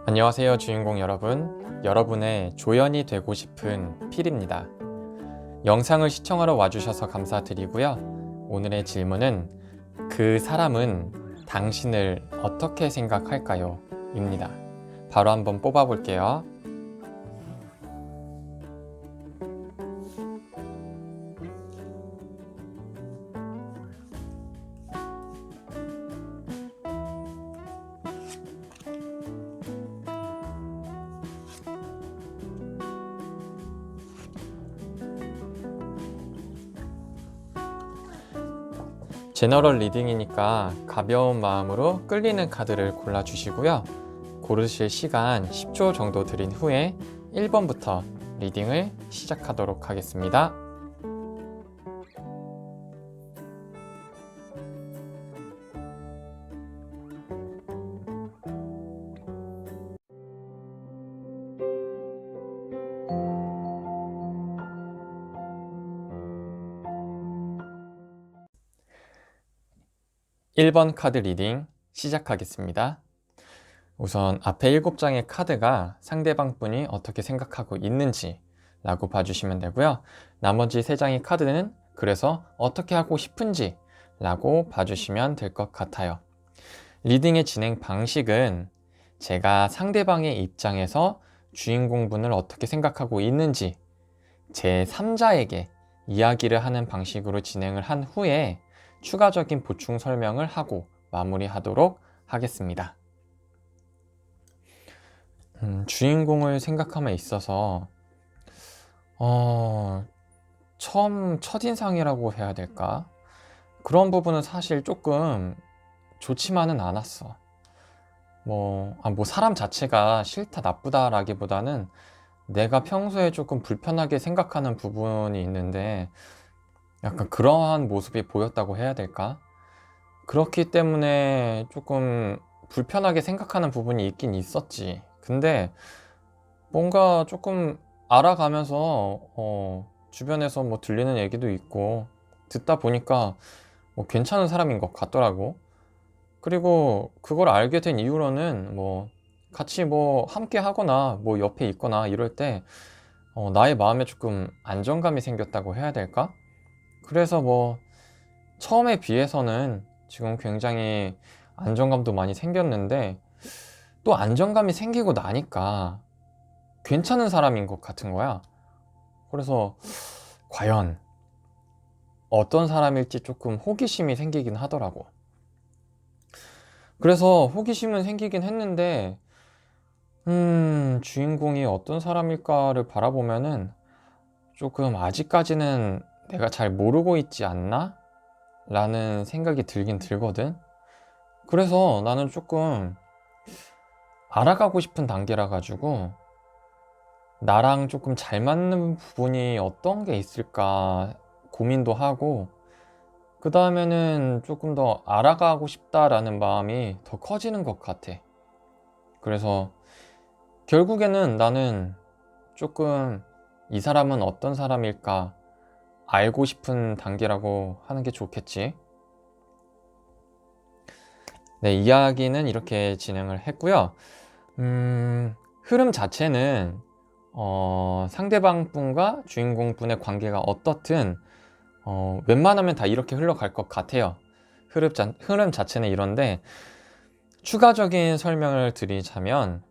안녕하세요 주인공 여러분, 여러분의 조연이 되고 싶은 필입니다. 영상을 시청하러 와주셔서 감사드리고요. 오늘의 질문은 그 사람은 당신을 어떻게 생각할까요? 입니다. 바로 한번 뽑아볼게요. 제너럴 리딩이니까 가벼운 마음으로 끌리는 카드를 골라주시고요. 고르실 시간 10초 정도 드린 후에 1번부터 리딩을 시작하도록 하겠습니다. (1번) 카드 리딩 시작하겠습니다. 우선 앞에 7장의 카드가 상대방 분이 어떻게 생각하고 있는지 라고 봐주시면 되고요. 나머지 3장의 카드는 그래서 어떻게 하고 싶은지 라고 봐주시면 될 것 같아요. 리딩의 진행 방식은 제가 상대방의 입장에서 주인공분을 어떻게 생각하고 있는지 제3자에게 이야기를 하는 방식으로 진행을 한 후에 추가적인 보충 설명을 하고 마무리하도록 하겠습니다. 주인공을 생각함에 있어서 처음 첫인상이라고 해야 될까? 그런 부분은 사실 조금 좋지만은 않았어. 사람 자체가 싫다 나쁘다 라기보다는 내가 평소에 조금 불편하게 생각하는 부분이 있는데 약간 그러한 모습이 보였다고 해야 될까? 그렇기 때문에 조금 불편하게 생각하는 부분이 있긴 있었지. 근데 뭔가 조금 알아가면서 주변에서 들리는 얘기도 있고 듣다 보니까 괜찮은 사람인 것 같더라고. 그리고 그걸 알게 된 이후로는 같이 함께 하거나 옆에 있거나 이럴 때 나의 마음에 조금 안정감이 생겼다고 해야 될까? 그래서 처음에 비해서는 지금 굉장히 안정감도 많이 생겼는데 또 안정감이 생기고 나니까 괜찮은 사람인 것 같은 거야. 그래서 과연 어떤 사람일지 조금 호기심이 생기긴 하더라고. 그래서 호기심은 생기긴 했는데 주인공이 어떤 사람일까를 바라보면은 조금 아직까지는 내가 잘 모르고 있지 않나? 라는 생각이 들긴 들거든. 그래서 나는 조금 알아가고 싶은 단계라 가지고 나랑 조금 잘 맞는 부분이 어떤 게 있을까 고민도 하고, 그 다음에는 조금 더 알아가고 싶다라는 마음이 더 커지는 것 같아. 그래서 결국에는 나는 조금 이 사람은 어떤 사람일까 알고 싶은 단계라고 하는 게 좋겠지. 네, 이야기는 이렇게 진행을 했고요. 흐름 자체는 상대방 분과 주인공 분의 관계가 어떻든 웬만하면 다 이렇게 흘러갈 것 같아요. 흐름 자체는 이런데 추가적인 설명을 드리자면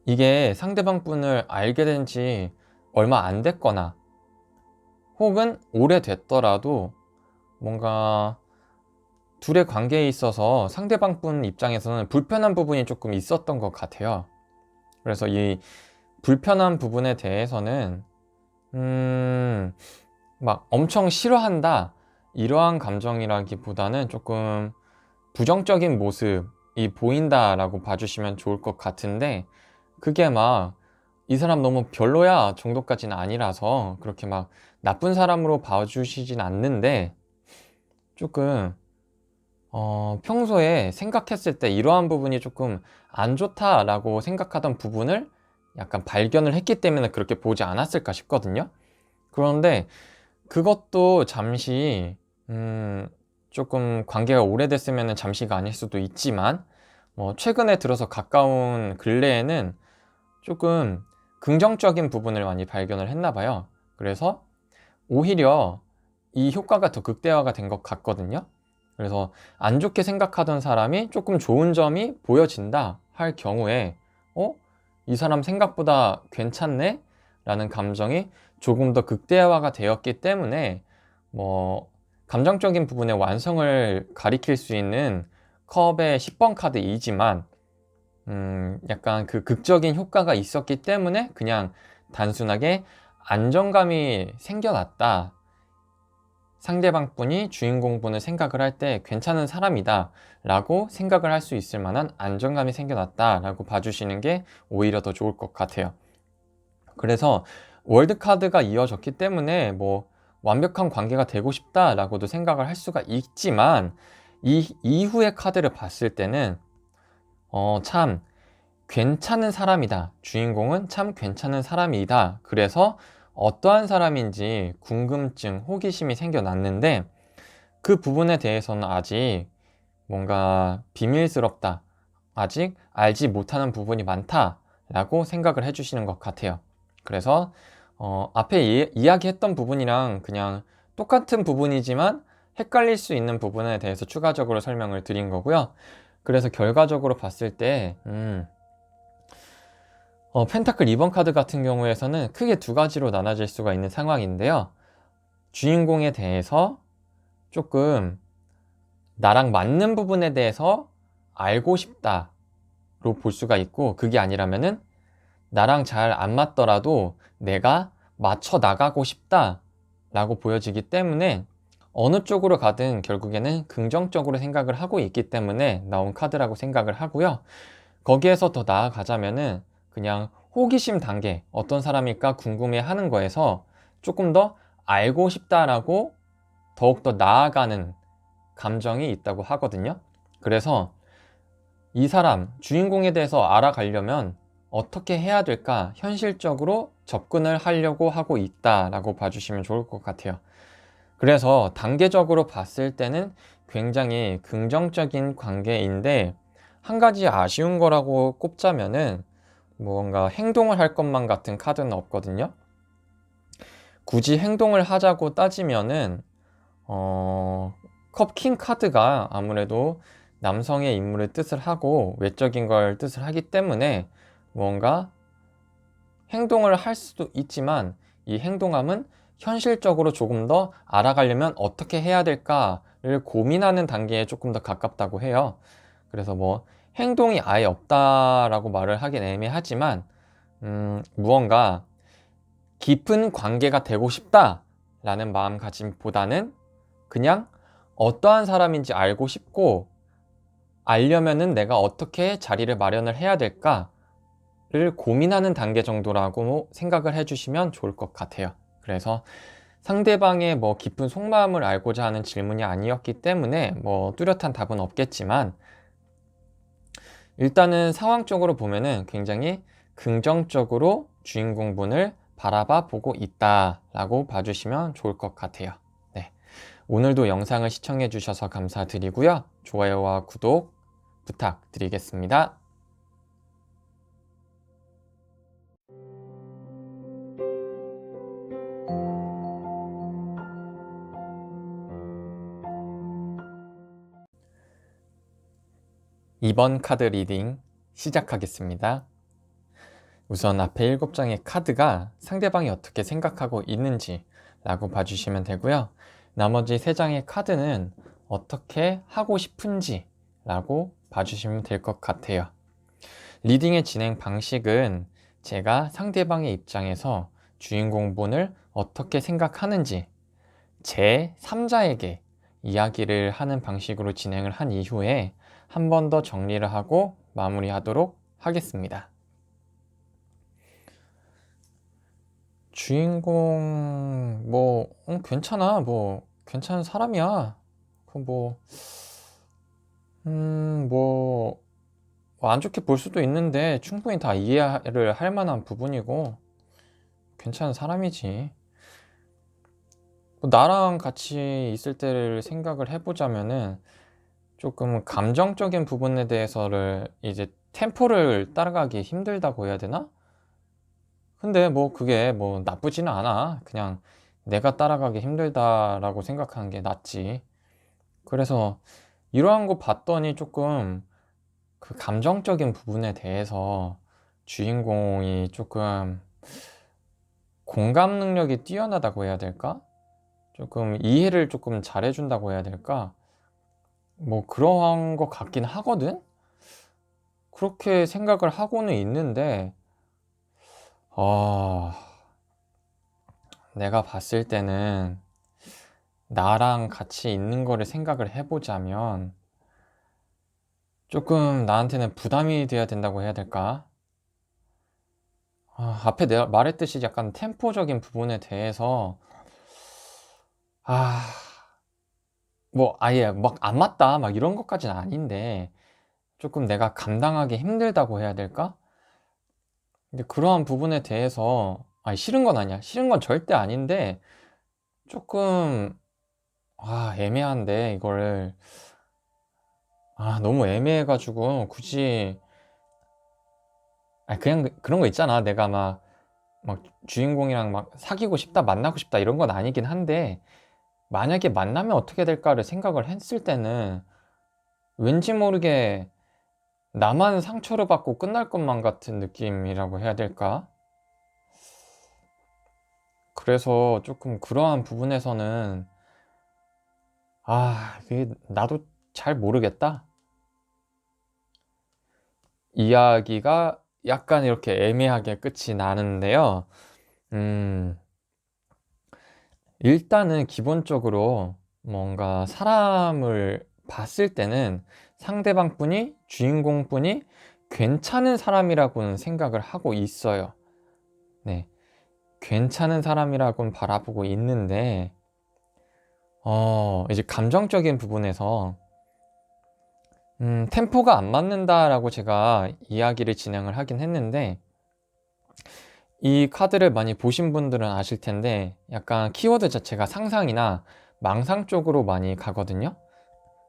이게 상대방 분을 알게 된 지 얼마 안 됐거나 혹은 오래됐더라도 뭔가 둘의 관계에 있어서 상대방 분 입장에서는 불편한 부분이 조금 있었던 것 같아요. 그래서 이 불편한 부분에 대해서는 엄청 싫어한다 이러한 감정이라기보다는 조금 부정적인 모습이 보인다라고 봐주시면 좋을 것 같은데, 그게 이 사람 너무 별로야 정도까지는 아니라서 그렇게 나쁜 사람으로 봐주시진 않는데 조금 평소에 생각했을 때 이러한 부분이 조금 안 좋다라고 생각하던 부분을 약간 발견을 했기 때문에 그렇게 보지 않았을까 싶거든요. 그런데 그것도 잠시 조금 관계가 오래됐으면 잠시가 아닐 수도 있지만 최근에 들어서 가까운 근래에는 조금 긍정적인 부분을 많이 발견을 했나 봐요. 그래서 오히려 이 효과가 더 극대화가 된 것 같거든요. 그래서 안 좋게 생각하던 사람이 조금 좋은 점이 보여진다 할 경우에 어? 이 사람 생각보다 괜찮네? 라는 감정이 조금 더 극대화가 되었기 때문에 뭐 감정적인 부분의 완성을 가리킬 수 있는 컵의 10번 카드이지만 약간 그 극적인 효과가 있었기 때문에 그냥 단순하게 안정감이 생겨났다. 상대방 분이 주인공 분을 생각을 할 때 괜찮은 사람이다 라고 생각을 할 수 있을 만한 안정감이 생겨났다 라고 봐주시는 게 오히려 더 좋을 것 같아요. 그래서 월드카드가 이어졌기 때문에 뭐 완벽한 관계가 되고 싶다 라고도 생각을 할 수가 있지만 이 이후의 카드를 봤을 때는 참 괜찮은 사람이다. 주인공은 참 괜찮은 사람이다. 그래서 어떠한 사람인지 궁금증, 호기심이 생겨났는데 그 부분에 대해서는 아직 뭔가 비밀스럽다. 아직 알지 못하는 부분이 많다. 라고 생각을 해주시는 것 같아요. 그래서 앞에 이야기했던 부분이랑 그냥 똑같은 부분이지만 헷갈릴 수 있는 부분에 대해서 추가적으로 설명을 드린 거고요. 그래서 결과적으로 봤을 때 펜타클 2번 카드 같은 경우에서는 크게 두 가지로 나눠질 수가 있는 상황인데요. 주인공에 대해서 조금 나랑 맞는 부분에 대해서 알고 싶다로 볼 수가 있고, 그게 아니라면은 나랑 잘 안 맞더라도 내가 맞춰 나가고 싶다라고 보여지기 때문에 어느 쪽으로 가든 결국에는 긍정적으로 생각을 하고 있기 때문에 나온 카드라고 생각을 하고요. 거기에서 더 나아가자면은 그냥 호기심 단계, 어떤 사람일까 궁금해 하는 거에서 조금 더 알고 싶다라고 더욱더 나아가는 감정이 있다고 하거든요. 그래서 이 사람, 주인공에 대해서 알아가려면 어떻게 해야 될까 현실적으로 접근을 하려고 하고 있다라고 봐주시면 좋을 것 같아요. 그래서 단계적으로 봤을 때는 굉장히 긍정적인 관계인데, 한 가지 아쉬운 거라고 꼽자면은 뭔가 행동을 할 것만 같은 카드는 없거든요. 굳이 행동을 하자고 따지면은 컵킹 카드가 아무래도 남성의 인물을 뜻을 하고 외적인 걸 뜻을 하기 때문에 뭔가 행동을 할 수도 있지만 이 행동함은 현실적으로 조금 더 알아가려면 어떻게 해야 될까를 고민하는 단계에 조금 더 가깝다고 해요. 그래서 뭐 행동이 아예 없다라고 말을 하긴 애매하지만 무언가 깊은 관계가 되고 싶다라는 마음가짐보다는 그냥 어떠한 사람인지 알고 싶고 알려면은 내가 어떻게 자리를 마련을 해야 될까를 고민하는 단계 정도라고 생각을 해주시면 좋을 것 같아요. 그래서 상대방의 뭐 깊은 속마음을 알고자 하는 질문이 아니었기 때문에 뭐 뚜렷한 답은 없겠지만 일단은 상황적으로 보면은 굉장히 긍정적으로 주인공분을 바라봐 보고 있다라고 봐주시면 좋을 것 같아요. 네. 오늘도 영상을 시청해 주셔서 감사드리고요. 좋아요와 구독 부탁드리겠습니다. 이번 카드 리딩 시작하겠습니다. 우선 앞에 7장의 카드가 상대방이 어떻게 생각하고 있는지 라고 봐주시면 되고요. 나머지 3장의 카드는 어떻게 하고 싶은지 라고 봐주시면 될 것 같아요. 리딩의 진행 방식은 제가 상대방의 입장에서 주인공분을 어떻게 생각하는지 제 3자에게 이야기를 하는 방식으로 진행을 한 이후에 한 번 더 정리를 하고 마무리하도록 하겠습니다. 주인공 괜찮아, 뭐 괜찮은 사람이야. 그 뭐 뭐 안 좋게 볼 수도 있는데 충분히 다 이해를 할 만한 부분이고 괜찮은 사람이지. 뭐 나랑 같이 있을 때를 생각을 해보자면은 조금 감정적인 부분에 대해서를 이제 템포를 따라가기 힘들다고 해야 되나? 근데 뭐 그게 뭐 나쁘지는 않아. 그냥 내가 따라가기 힘들다라고 생각하는 게 낫지. 그래서 이러한 거 봤더니 조금 그 감정적인 부분에 대해서 주인공이 조금 공감 능력이 뛰어나다고 해야 될까? 조금 이해를 조금 잘해준다고 해야 될까? 뭐 그러한 것 같긴 하거든? 그렇게 생각을 하고는 있는데, 아, 내가 봤을 때는 나랑 같이 있는 거를 생각을 해보자면 조금 나한테는 부담이 돼야 된다고 해야 될까? 앞에 내가 말했듯이 약간 템포적인 부분에 대해서, 아, 뭐 아예 막 안 맞다 막 이런 것까지는 아닌데 조금 내가 감당하기 힘들다고 해야 될까? 근데 그러한 부분에 대해서 아니 싫은 건 아니야. 싫은 건 절대 아닌데 조금 애매한데 이거를 너무 애매해가지고 굳이 그냥 그런 거 있잖아. 내가 막 주인공이랑 막 사귀고 싶다 만나고 싶다 이런 건 아니긴 한데 만약에 만나면 어떻게 될까를 생각을 했을 때는 왠지 모르게 나만 상처를 받고 끝날 것만 같은 느낌이라고 해야 될까? 그래서 조금 그러한 부분에서는 이게 나도 잘 모르겠다. 이야기가 약간 이렇게 애매하게 끝이 나는데요. 음, 일단은 기본적으로 뭔가 사람을 봤을 때는 상대방 분이, 주인공 분이 괜찮은 사람이라고는 생각을 하고 있어요. 네. 괜찮은 사람이라고는 바라보고 있는데, 이제 감정적인 부분에서, 템포가 안 맞는다라고 제가 이야기를 진행을 하긴 했는데, 이 카드를 많이 보신 분들은 아실 텐데, 약간 키워드 자체가 상상이나 망상 쪽으로 많이 가거든요.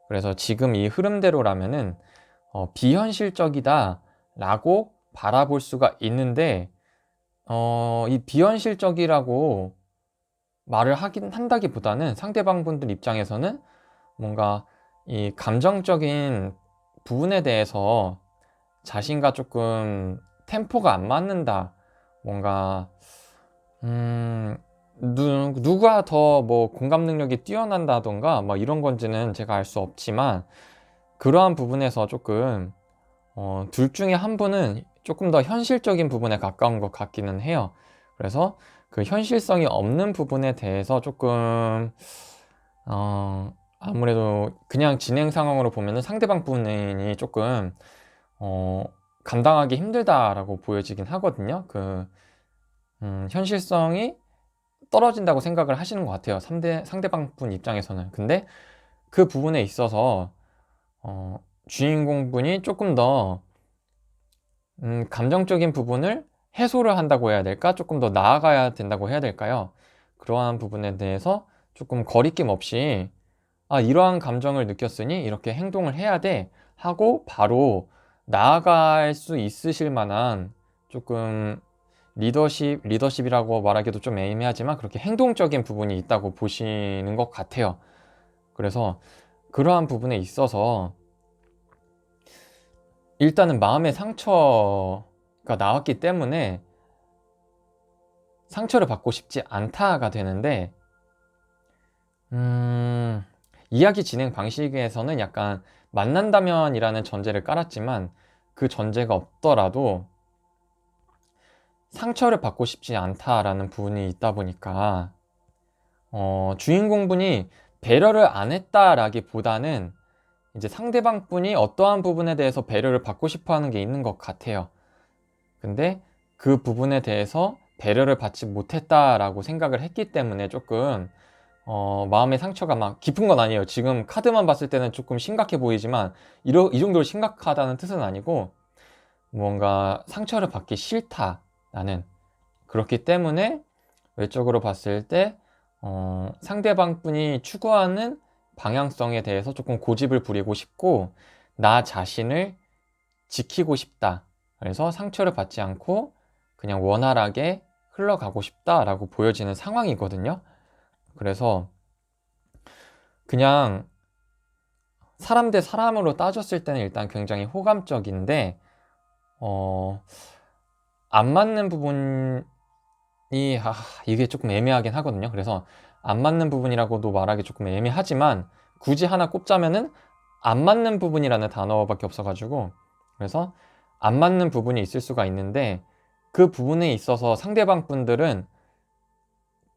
그래서 지금 이 흐름대로라면은, 비현실적이다 라고 바라볼 수가 있는데, 이 비현실적이라고 말을 하긴 한다기보다는 상대방 분들 입장에서는 뭔가 이 감정적인 부분에 대해서 자신과 조금 템포가 안 맞는다. 뭔가, 누가 더 뭐 공감 능력이 뛰어난다던가 뭐 이런 건지는 제가 알 수 없지만 그러한 부분에서 조금, 둘 중에 한 분은 조금 더 현실적인 부분에 가까운 것 같기는 해요. 그래서 그 현실성이 없는 부분에 대해서 조금, 아무래도 그냥 진행 상황으로 보면은 상대방 분이 조금, 어, 감당하기 힘들다라고 보여지긴 하거든요. 현실성이 떨어진다고 생각을 하시는 것 같아요. 상대방 분 입장에서는. 근데 그 부분에 있어서, 주인공 분이 조금 더, 감정적인 부분을 해소를 한다고 해야 될까? 조금 더 나아가야 된다고 해야 될까요? 그러한 부분에 대해서 조금 거리낌 없이 이러한 감정을 느꼈으니 이렇게 행동을 해야 돼 하고 바로 나아갈 수 있으실 만한 조금 리더십이라고 말하기도 좀 애매하지만 그렇게 행동적인 부분이 있다고 보시는 것 같아요. 그래서 그러한 부분에 있어서 일단은 마음의 상처가 나왔기 때문에 상처를 받고 싶지 않다가 되는데, 이야기 진행 방식에서는 약간 만난다면이라는 전제를 깔았지만 그 전제가 없더라도 상처를 받고 싶지 않다라는 부분이 있다 보니까 주인공분이 배려를 안 했다라기보다는 이제 상대방 분이 어떠한 부분에 대해서 배려를 받고 싶어 하는 게 있는 것 같아요. 근데 그 부분에 대해서 배려를 받지 못했다라고 생각을 했기 때문에 조금 마음의 상처가 막 깊은 건 아니에요. 지금 카드만 봤을 때는 조금 심각해 보이지만 이 정도로 심각하다는 뜻은 아니고 뭔가 상처를 받기 싫다 나는. 그렇기 때문에 외적으로 봤을 때 상대방 분이 추구하는 방향성에 대해서 조금 고집을 부리고 싶고 나 자신을 지키고 싶다. 그래서 상처를 받지 않고 그냥 원활하게 흘러가고 싶다라고 보여지는 상황이거든요. 그래서 그냥 사람 대 사람으로 따졌을 때는 일단 굉장히 호감적인데 어, 안 맞는 부분이 이게 조금 애매하긴 하거든요. 그래서 안 맞는 부분이라고도 말하기 조금 애매하지만 굳이 하나 꼽자면은 안 맞는 부분이라는 단어밖에 없어가지고 그래서 안 맞는 부분이 있을 수가 있는데 그 부분에 있어서 상대방 분들은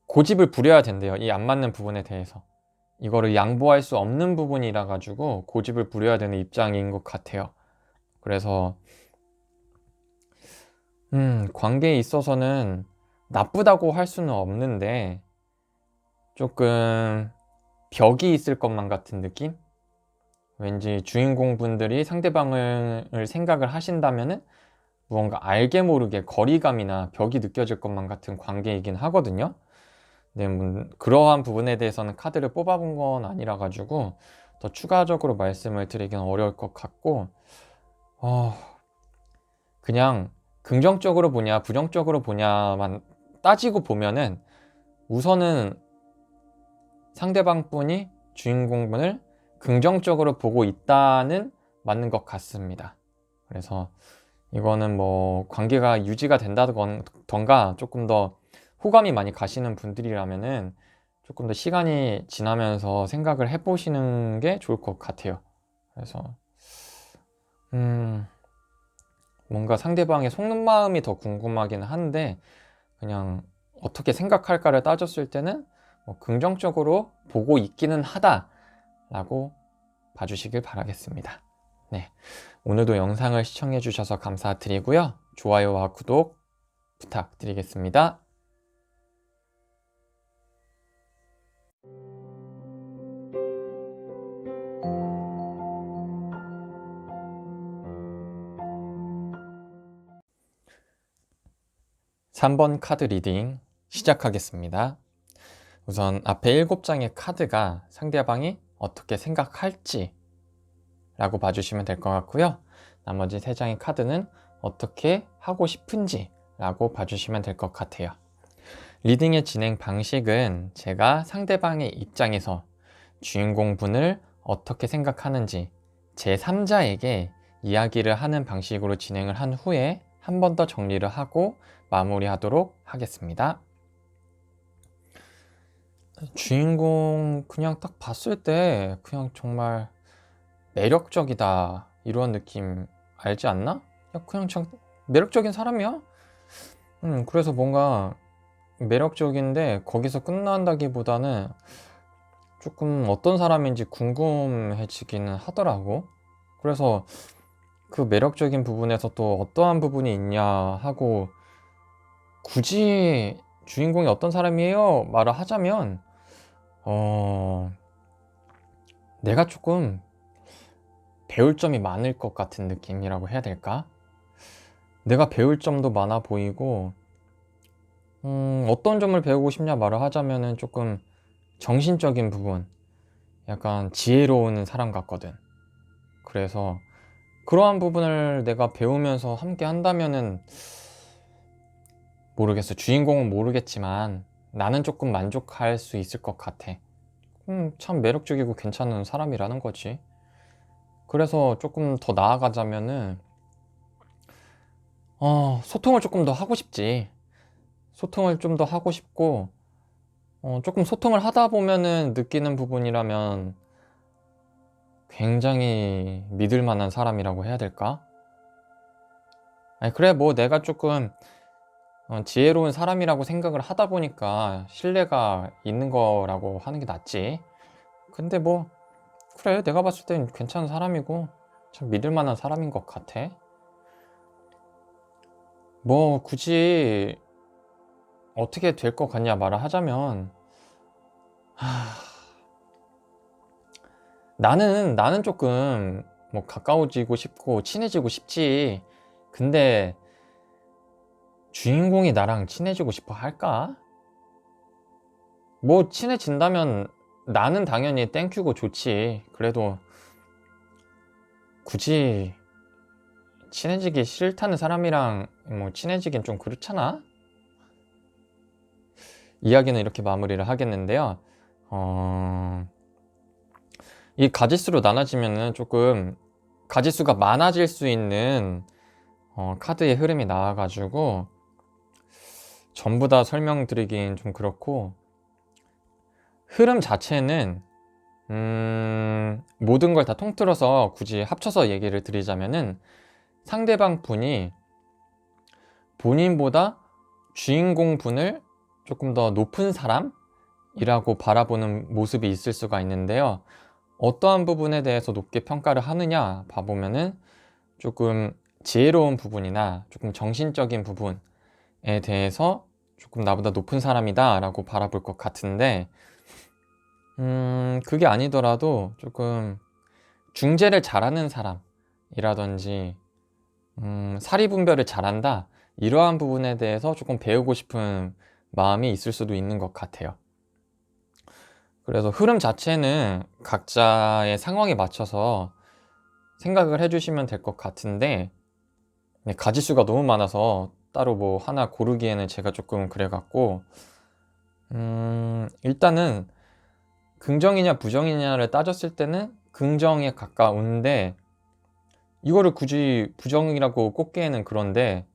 고집을 부려야 된대요. 이 안 맞는 부분에 대해서. 이거를 양보할 수 없는 부분이라 가지고 고집을 부려야 되는 입장인 것 같아요. 그래서 관계에 있어서는 나쁘다고 할 수는 없는데 조금 벽이 있을 것만 같은 느낌? 왠지 주인공분들이 상대방을 생각을 하신다면은 무언가 알게 모르게 거리감이나 벽이 느껴질 것만 같은 관계이긴 하거든요. 네, 그러한 부분에 대해서는 카드를 뽑아본 건 아니라 가지고 더 추가적으로 말씀을 드리긴 어려울 것 같고 어, 그냥 긍정적으로 보냐 부정적으로 보냐만 따지고 보면은 우선은 상대방 분이 주인공분을 긍정적으로 보고 있다는 맞는 것 같습니다. 그래서 이거는 뭐 관계가 유지가 된다던가 조금 더 호감이 많이 가시는 분들이라면은 조금 더 시간이 지나면서 생각을 해보시는 게 좋을 것 같아요. 그래서 음, 뭔가 상대방의 속는 마음이 더 궁금하긴 한데 그냥 어떻게 생각할까를 따졌을 때는 뭐 긍정적으로 보고 있기는 하다라고 봐주시길 바라겠습니다. 네, 오늘도 영상을 시청해 주셔서 감사드리고요. 좋아요와 구독 부탁드리겠습니다. 3번 카드 리딩 시작하겠습니다. 우선 앞에 7장의 카드가 상대방이 어떻게 생각할지 라고 봐주시면 될 것 같고요. 나머지 3장의 카드는 어떻게 하고 싶은지 라고 봐주시면 될 것 같아요. 리딩의 진행 방식은 제가 상대방의 입장에서 주인공분을 어떻게 생각하는지 제3자에게 이야기를 하는 방식으로 진행을 한 후에 한 번 더 정리를 하고 마무리하도록 하겠습니다. 주인공 그냥 딱 봤을 때 그냥 정말 매력적이다 이런 느낌 알지 않나? 야, 그냥 참 매력적인 사람이야. 그래서 뭔가 매력적인데 거기서 끝난다기보다는 조금 어떤 사람인지 궁금해지기는 하더라고. 그래서 그 매력적인 부분에서 또 어떠한 부분이 있냐 하고 굳이 주인공이 어떤 사람이에요? 말을 하자면 내가 조금 배울 점이 많을 것 같은 느낌이라고 해야 될까? 내가 배울 점도 많아 보이고 어떤 점을 배우고 싶냐 말을 하자면은 조금 정신적인 부분 약간 지혜로운 사람 같거든. 그래서 그러한 부분을 내가 배우면서 함께 한다면은 모르겠어. 주인공은 모르겠지만 나는 조금 만족할 수 있을 것 같아. 참 매력적이고 괜찮은 사람이라는 거지. 그래서 조금 더 나아가자면은 소통을 조금 더 하고 싶지. 소통을 좀 더 하고 싶고 조금 소통을 하다 보면은 느끼는 부분이라면 굉장히 믿을 만한 사람이라고 해야 될까? 아니, 그래 뭐 내가 조금 지혜로운 사람이라고 생각을 하다 보니까 신뢰가 있는 거라고 하는 게 낫지. 근데 뭐 그래 내가 봤을 땐 괜찮은 사람이고 참 믿을 만한 사람인 것 같아. 뭐 굳이 어떻게 될 것 같냐 말을 하자면 하... 나는 조금 뭐 가까워지고 싶고 친해지고 싶지. 근데 주인공이 나랑 친해지고 싶어 할까? 뭐 친해진다면 나는 당연히 땡큐고 좋지. 그래도 굳이 친해지기 싫다는 사람이랑 뭐 친해지긴 좀 그렇잖아? 이야기는 이렇게 마무리를 하겠는데요. 이 가짓수로 나눠지면은 조금 가짓수가 많아질 수 있는 카드의 흐름이 나와가지고 전부 다 설명드리긴 좀 그렇고, 흐름 자체는 모든 걸 다 통틀어서 굳이 합쳐서 얘기를 드리자면은 상대방 분이 본인보다 주인공 분을 조금 더 높은 사람이라고 바라보는 모습이 있을 수가 있는데요. 어떠한 부분에 대해서 높게 평가를 하느냐 봐보면은 조금 지혜로운 부분이나 조금 정신적인 부분에 대해서 조금 나보다 높은 사람이다 라고 바라볼 것 같은데, 그게 아니더라도 조금 중재를 잘하는 사람이라든지 사리분별을 잘한다, 이러한 부분에 대해서 조금 배우고 싶은 마음이 있을 수도 있는 것 같아요. 그래서 흐름 자체는 각자의 상황에 맞춰서 생각을 해주시면 될 것 같은데, 가지수가 너무 많아서 따로 뭐 하나 고르기에는 제가 조금 그래갖고, 일단은 긍정이냐 부정이냐를 따졌을 때는 긍정에 가까운데, 이거를 굳이 부정이라고 꼽기에는 그런데,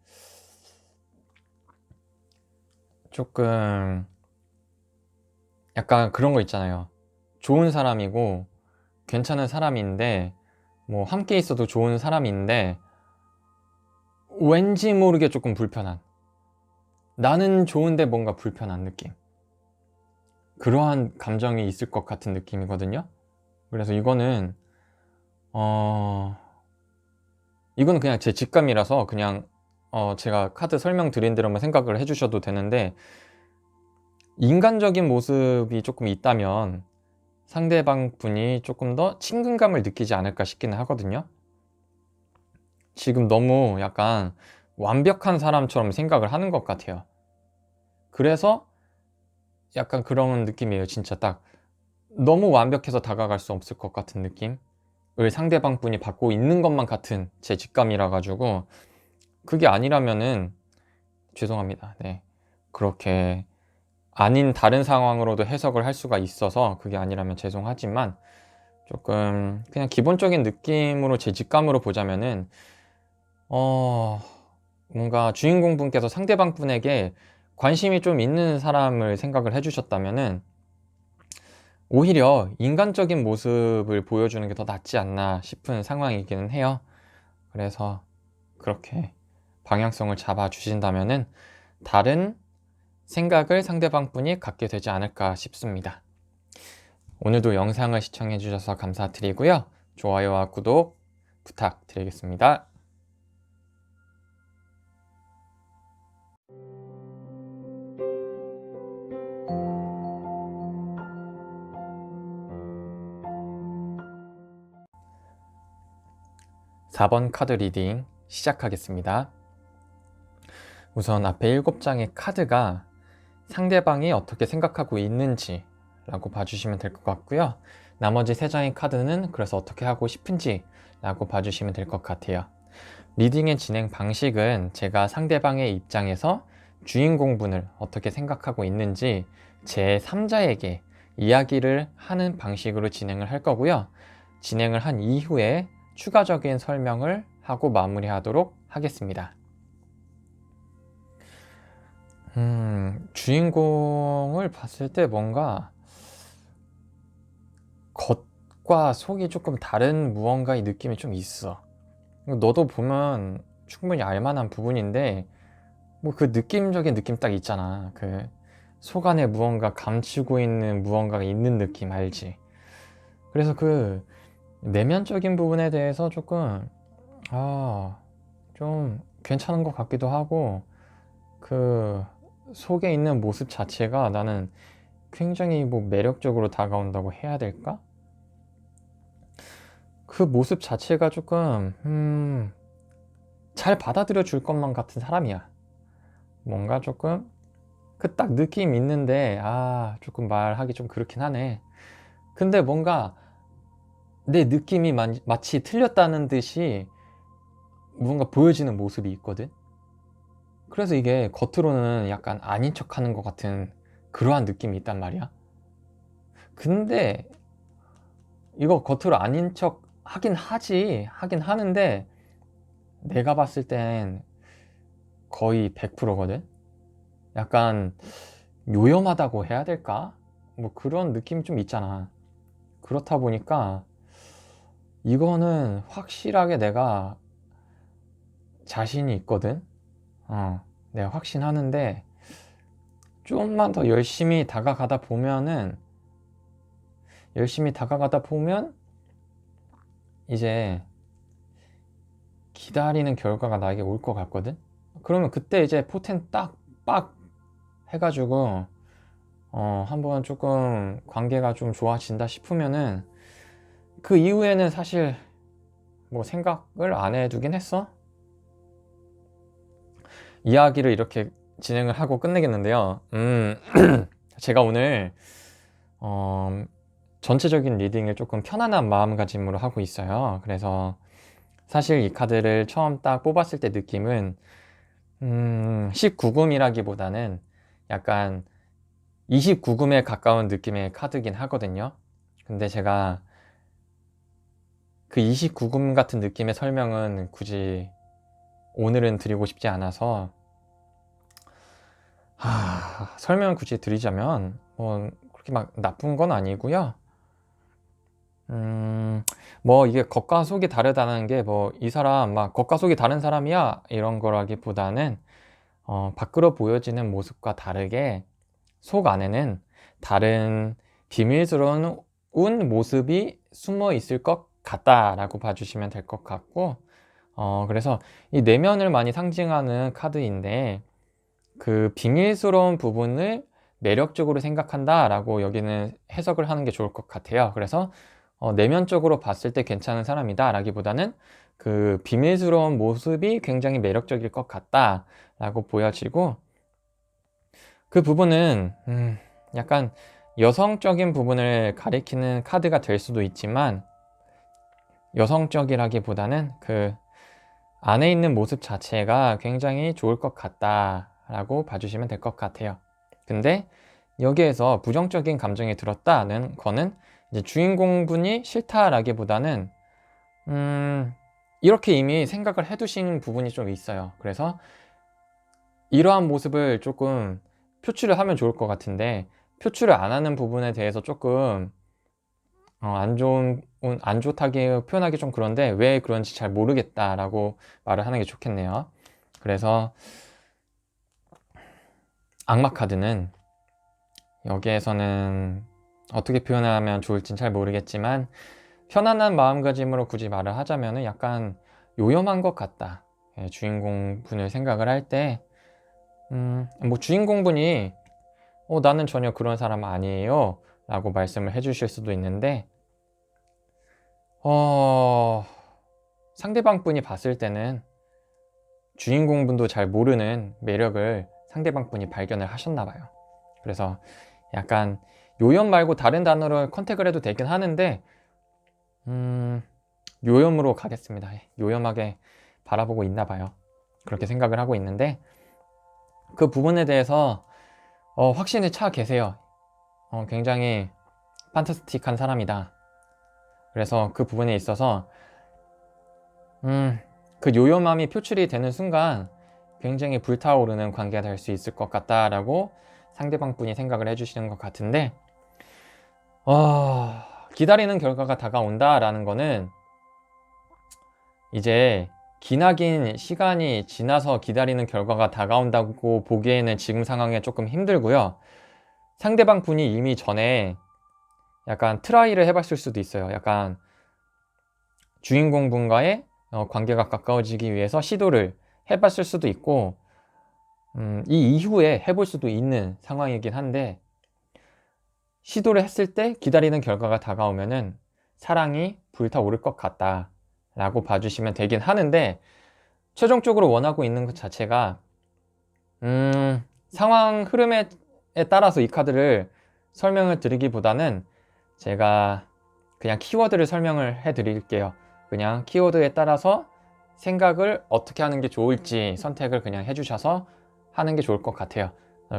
조금 약간 그런 거 있잖아요. 좋은 사람이고 괜찮은 사람인데, 뭐 함께 있어도 좋은 사람인데 왠지 모르게 조금 불편한, 나는 좋은데 뭔가 불편한 느낌, 그러한 감정이 있을 것 같은 느낌이거든요. 그래서 이거는 그냥 제 직감이라서 그냥 제가 카드 설명드린 대로만 생각을 해주셔도 되는데, 인간적인 모습이 조금 있다면 상대방 분이 조금 더 친근감을 느끼지 않을까 싶기는 하거든요. 지금 너무 약간 완벽한 사람처럼 생각을 하는 것 같아요. 그래서 약간 그런 느낌이에요. 진짜 딱 너무 완벽해서 다가갈 수 없을 것 같은 느낌을 상대방 분이 받고 있는 것만 같은 제 직감이라 가지고, 그게 아니라면은 죄송합니다. 네, 그렇게 아닌 다른 상황으로도 해석을 할 수가 있어서 그게 아니라면 죄송하지만, 조금 그냥 기본적인 느낌으로 제 직감으로 보자면은 뭔가 주인공 분께서 상대방 분에게 관심이 좀 있는 사람을 생각을 해주셨다면은 오히려 인간적인 모습을 보여주는 게 더 낫지 않나 싶은 상황이기는 해요. 그래서 그렇게 방향성을 잡아 주신다면은 다른 생각을 상대방 분이 갖게 되지 않을까 싶습니다. 오늘도 영상을 시청해 주셔서 감사드리고요. 좋아요와 구독 부탁드리겠습니다. 4번 카드 리딩 시작하겠습니다. 우선 앞에 7장의 카드가 상대방이 어떻게 생각하고 있는지 라고 봐주시면 될 것 같고요. 나머지 3장의 카드는 그래서 어떻게 하고 싶은지 라고 봐주시면 될 것 같아요. 리딩의 진행 방식은 제가 상대방의 입장에서 주인공분을 어떻게 생각하고 있는지 제3자에게 이야기를 하는 방식으로 진행을 할 거고요. 진행을 한 이후에 추가적인 설명을 하고 마무리하도록 하겠습니다. 주인공을 봤을 때 뭔가 겉과 속이 조금 다른 무언가의 느낌이 좀 있어. 너도 보면 충분히 알만한 부분인데, 뭐 그 느낌적인 느낌 딱 있잖아. 그 속 안에 무언가 감추고 있는 무언가가 있는 느낌 알지? 그래서 그 내면적인 부분에 대해서 조금 좀 괜찮은 것 같기도 하고, 그 속에 있는 모습 자체가 나는 굉장히 뭐 매력적으로 다가온다고 해야 될까? 그 모습 자체가 조금 잘 받아들여 줄 것만 같은 사람이야. 뭔가 조금 그 딱 느낌 있는데 조금 말하기 좀 그렇긴 하네. 근데 뭔가 내 느낌이 마치 틀렸다는 듯이 뭔가 보여지는 모습이 있거든. 그래서 이게 겉으로는 약간 아닌 척 하는 것 같은 그러한 느낌이 있단 말이야. 근데 이거 겉으로 아닌 척 하긴 하는데 내가 봤을 땐 거의 100%거든. 약간 요염하다고 해야 될까? 뭐 그런 느낌이 좀 있잖아. 그렇다 보니까 이거는 확실하게 내가 자신이 있거든. 내가 확신하는데 좀만 더 열심히 다가가다 보면 이제 기다리는 결과가 나에게 올 것 같거든. 그러면 그때 이제 포텐 딱 빡 해가지고 한번 조금 관계가 좀 좋아진다 싶으면은 그 이후에는 사실 뭐 생각을 안 해두긴 했어. 이야기를 이렇게 진행을 하고 끝내겠는데요. 제가 오늘 전체적인 리딩을 조금 편안한 마음가짐으로 하고 있어요. 그래서 사실 이 카드를 처음 딱 뽑았을 때 느낌은 19금이라기보다는 약간 29금에 가까운 느낌의 카드긴 하거든요. 근데 제가 그 29금 같은 느낌의 설명은 굳이 오늘은 드리고 싶지 않아서 설명을 굳이 드리자면 뭐 그렇게 막 나쁜 건 아니고요. 뭐 이게 겉과 속이 다르다는 게 뭐 이 사람 막 겉과 속이 다른 사람이야 이런 거라기보다는 밖으로 보여지는 모습과 다르게 속 안에는 다른 비밀스러운 모습이 숨어 있을 것 같다라고 봐주시면 될 것 같고, 그래서 이 내면을 많이 상징하는 카드인데 그 비밀스러운 부분을 매력적으로 생각한다라고 여기는 해석을 하는 게 좋을 것 같아요. 그래서 내면적으로 봤을 때 괜찮은 사람이다 라기보다는 그 비밀스러운 모습이 굉장히 매력적일 것 같다 라고 보여지고, 그 부분은 약간 여성적인 부분을 가리키는 카드가 될 수도 있지만 여성적이라기보다는 그 안에 있는 모습 자체가 굉장히 좋을 것 같다 라고 봐주시면 될 것 같아요. 근데 여기에서 부정적인 감정이 들었다는 거는 이제 주인공분이 싫다라기보다는 이렇게 이미 생각을 해두신 부분이 좀 있어요. 그래서 이러한 모습을 조금 표출을 하면 좋을 것 같은데 표출을 안 하는 부분에 대해서 조금 안 좋다게 표현하기 좀 그런데 왜 그런지 잘 모르겠다라고 말을 하는 게 좋겠네요. 그래서 악마 카드는 여기에서는 어떻게 표현하면 좋을진 잘 모르겠지만 편안한 마음가짐으로 굳이 말을 하자면 약간 요염한 것 같다. 주인공 분을 생각을 할 때 뭐 주인공분이 나는 전혀 그런 사람 아니에요 라고 말씀을 해주실 수도 있는데 상대방 분이 봤을 때는 주인공분도 잘 모르는 매력을 상대방 분이 발견을 하셨나 봐요. 그래서 약간 요염 말고 다른 단어로 컨택을 해도 되긴 하는데 요염으로 가겠습니다. 요염하게 바라보고 있나 봐요. 그렇게 생각을 하고 있는데 그 부분에 대해서 확신에 차 계세요. 굉장히 판타스틱한 사람이다. 그래서 그 부분에 있어서 그 요염함이 표출이 되는 순간 굉장히 불타오르는 관계가 될 수 있을 것 같다라고 상대방 분이 생각을 해주시는 것 같은데 기다리는 결과가 다가온다라는 거는 이제 기나긴 시간이 지나서 기다리는 결과가 다가온다고 보기에는 지금 상황에 조금 힘들고요. 상대방 분이 이미 전에 약간 트라이를 해봤을 수도 있어요. 약간 주인공 분과의 관계가 가까워지기 위해서 시도를 해봤을 수도 있고 이 이후에 해볼 수도 있는 상황이긴 한데 시도를 했을 때 기다리는 결과가 다가오면은 사랑이 불타오를 것 같다 라고 봐주시면 되긴 하는데, 최종적으로 원하고 있는 것 자체가 상황 흐름에 따라서 이 카드를 설명을 드리기보다는 제가 그냥 키워드를 설명을 해 드릴게요. 그냥 키워드에 따라서 생각을 어떻게 하는 게 좋을지 선택을 그냥 해주셔서 하는 게 좋을 것 같아요.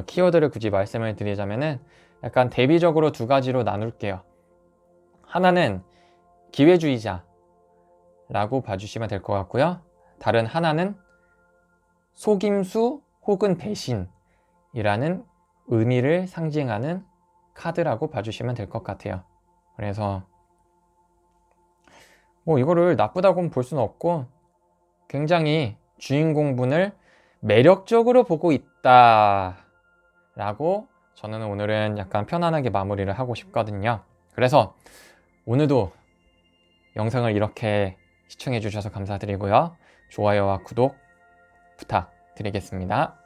키워드를 굳이 말씀을 드리자면은 약간 대비적으로 두 가지로 나눌게요. 하나는 기회주의자라고 봐주시면 될 것 같고요. 다른 하나는 속임수 혹은 배신이라는 의미를 상징하는 카드라고 봐주시면 될 것 같아요. 그래서 뭐 이거를 나쁘다고는 볼 수는 없고, 굉장히 주인공분을 매력적으로 보고 있다 라고 저는 오늘은 약간 편안하게 마무리를 하고 싶거든요. 그래서 오늘도 영상을 이렇게 시청해 주셔서 감사드리고요. 좋아요와 구독 부탁드리겠습니다.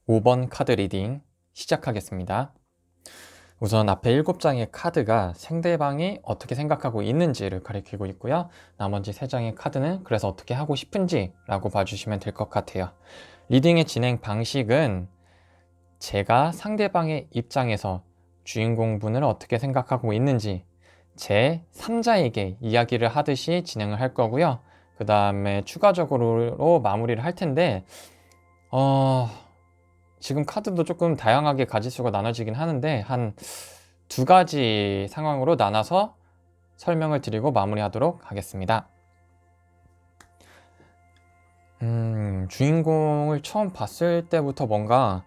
5번 카드 리딩 시작하겠습니다. 우선 앞에 7장의 카드가 상대방이 어떻게 생각하고 있는지를 가리키고 있고요. 나머지 3장의 카드는 그래서 어떻게 하고 싶은지 라고 봐주시면 될 것 같아요. 리딩의 진행 방식은 제가 상대방의 입장에서 주인공분을 어떻게 생각하고 있는지 제 3자에게 이야기를 하듯이 진행을 할 거고요. 그 다음에 추가적으로 마무리를 할 텐데 지금 카드도 조금 다양하게 가지수가 나눠지긴 하는데 한 2가지 상황으로 나눠서 설명을 드리고 마무리하도록 하겠습니다. 주인공을 처음 봤을 때부터 뭔가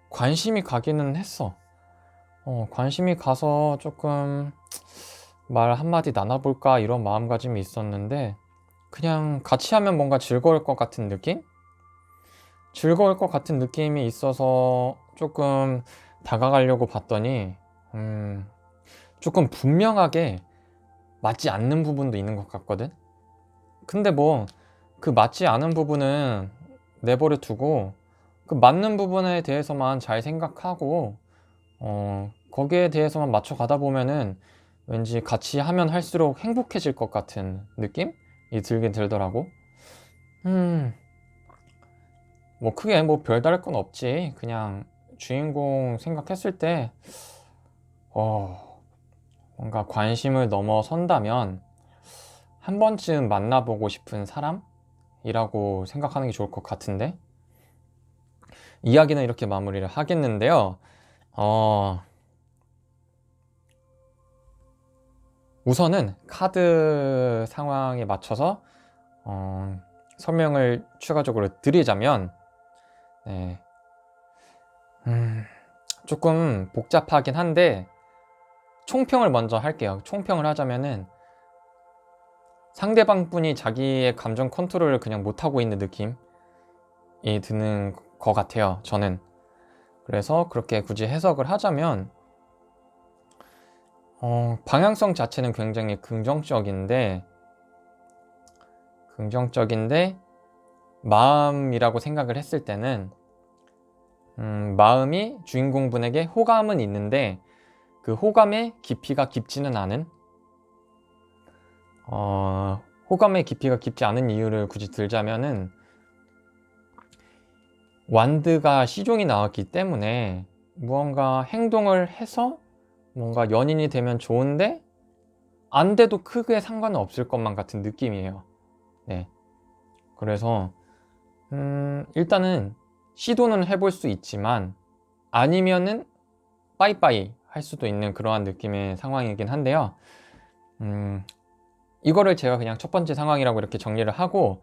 관심이 가기는 했어. 관심이 가서 조금 말 한마디 나눠볼까 이런 마음가짐이 있었는데, 그냥 같이 하면 뭔가 즐거울 것 같은 느낌? 즐거울 것 같은 느낌이 있어서 조금 다가가려고 봤더니 조금 분명하게 맞지 않는 부분도 있는 것 같거든. 근데 뭐 그 맞지 않은 부분은 내버려 두고 그 맞는 부분에 대해서만 잘 생각하고 거기에 대해서만 맞춰가다 보면은 왠지 같이 하면 할수록 행복해질 것 같은 느낌이 들긴 들더라고. 뭐 크게 뭐 별다를 건 없지. 그냥 주인공 생각했을 때 뭔가 관심을 넘어선다면 한 번쯤 만나보고 싶은 사람이라고 생각하는 게 좋을 것 같은데, 이야기는 이렇게 마무리를 하겠는데요. 우선은 카드 상황에 맞춰서 설명을 추가적으로 드리자면, 네. 조금 복잡하긴 한데 총평을 먼저 할게요. 총평을 하자면은 상대방 분이 자기의 감정 컨트롤을 그냥 못하고 있는 느낌이 드는 것 같아요, 저는. 그래서 그렇게 굳이 해석을 하자면 방향성 자체는 굉장히 긍정적인데 마음이라고 생각을 했을 때는 마음이 주인공분에게 호감은 있는데 그 호감의 깊이가 깊지는 않은, 호감의 깊이가 깊지 않은 이유를 굳이 들자면은 완드가 시종이 나왔기 때문에 무언가 행동을 해서 뭔가 연인이 되면 좋은데 안 돼도 크게 상관은 없을 것만 같은 느낌이에요. 네. 그래서 일단은 시도는 해볼 수 있지만 아니면은 빠이빠이 할 수도 있는 그러한 느낌의 상황이긴 한데요. 이거를 제가 그냥 첫 번째 상황이라고 이렇게 정리를 하고,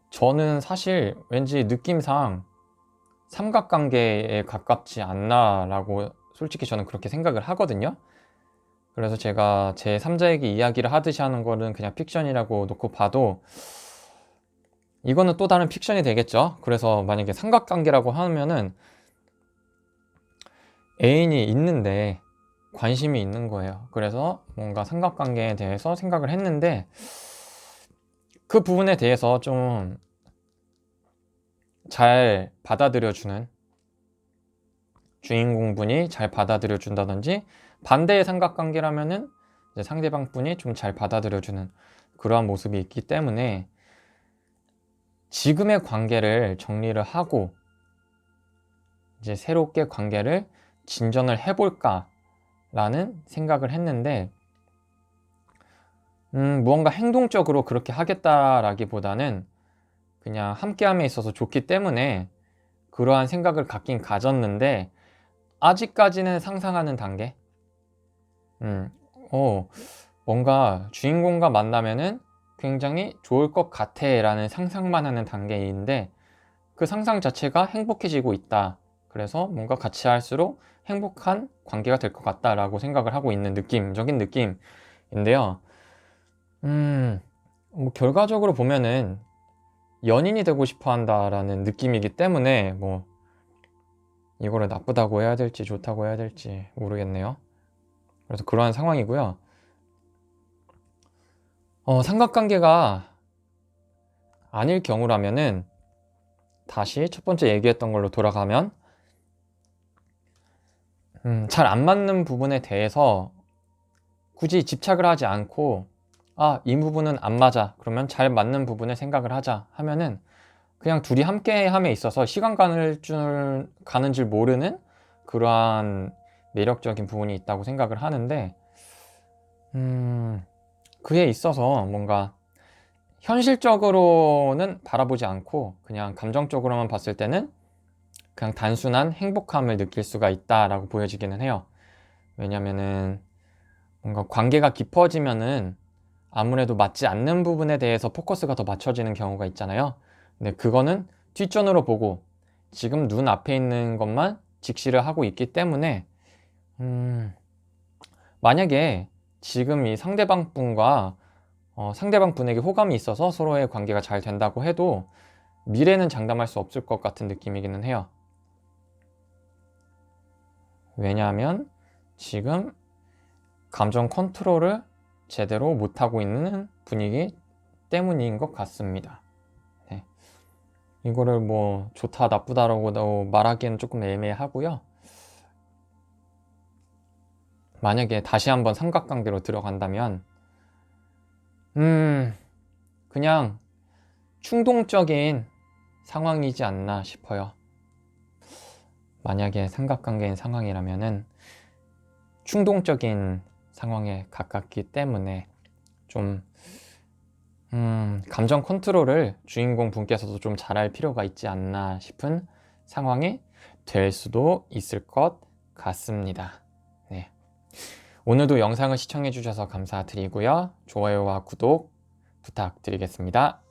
저는 사실 왠지 느낌상 삼각관계에 가깝지 않나 라고 솔직히 저는 그렇게 생각을 하거든요. 그래서 제가 제 3자에게 이야기를 하듯이 하는 거는 그냥 픽션이라고 놓고 봐도 이거는 또 다른 픽션이 되겠죠. 그래서 만약에 삼각관계라고 하면은 애인이 있는데 관심이 있는 거예요. 그래서 뭔가 삼각관계에 대해서 생각을 했는데 그 부분에 대해서 좀 잘 받아들여주는 주인공분이 잘 받아들여준다든지, 반대의 삼각관계라면은 이제 상대방 분이 좀 잘 받아들여주는 그러한 모습이 있기 때문에 지금의 관계를 정리를 하고 이제 새롭게 관계를 진전을 해볼까 라는 생각을 했는데, 무언가 행동적으로 그렇게 하겠다라기보다는 그냥 함께함에 있어서 좋기 때문에 그러한 생각을 갖긴 가졌는데, 아직까지는 상상하는 단계. 음, 어, 뭔가 주인공과 만나면은 굉장히 좋을 것 같아 라는 상상만 하는 단계인데, 그 상상 자체가 행복해지고 있다. 그래서 뭔가 같이 할수록 행복한 관계가 될 것 같다라고 생각을 하고 있는 느낌적인 느낌인데요. 뭐 결과적으로 보면은 연인이 되고 싶어 한다라는 느낌이기 때문에 뭐 이거를 나쁘다고 해야 될지 좋다고 해야 될지 모르겠네요. 그래서 그러한 상황이고요. 삼각관계가 아닐 경우라면은 다시 첫 번째 얘기했던 걸로 돌아가면 잘 안 맞는 부분에 대해서 굳이 집착을 하지 않고, 아, 이 부분은 안 맞아. 그러면 잘 맞는 부분을 생각을 하자 하면은 그냥 둘이 함께 함에 있어서 시간 가는 줄 모르는 그러한 매력적인 부분이 있다고 생각을 하는데, 그에 있어서 뭔가 현실적으로는 바라보지 않고 그냥 감정적으로만 봤을 때는 그냥 단순한 행복함을 느낄 수가 있다라고 보여지기는 해요. 왜냐면은 뭔가 관계가 깊어지면은 아무래도 맞지 않는 부분에 대해서 포커스가 더 맞춰지는 경우가 있잖아요. 근데 그거는 뒷전으로 보고 지금 눈 앞에 있는 것만 직시를 하고 있기 때문에, 만약에 지금 이 상대방 분과 상대방 분에게 호감이 있어서 서로의 관계가 잘 된다고 해도 미래는 장담할 수 없을 것 같은 느낌이기는 해요. 왜냐하면 지금 감정 컨트롤을 제대로 못하고 있는 분위기 때문인 것 같습니다. 네. 이거를 뭐 좋다 나쁘다라고 말하기는 조금 애매하고요. 만약에 다시 한번 삼각관계로 들어간다면 그냥 충동적인 상황이지 않나 싶어요. 만약에 삼각관계인 상황이라면은 충동적인 상황에 가깝기 때문에 좀 감정 컨트롤을 주인공 분께서도 좀 잘할 필요가 있지 않나 싶은 상황이 될 수도 있을 것 같습니다. 네. 오늘도 영상을 시청해 주셔서 감사드리고요. 좋아요와 구독 부탁드리겠습니다.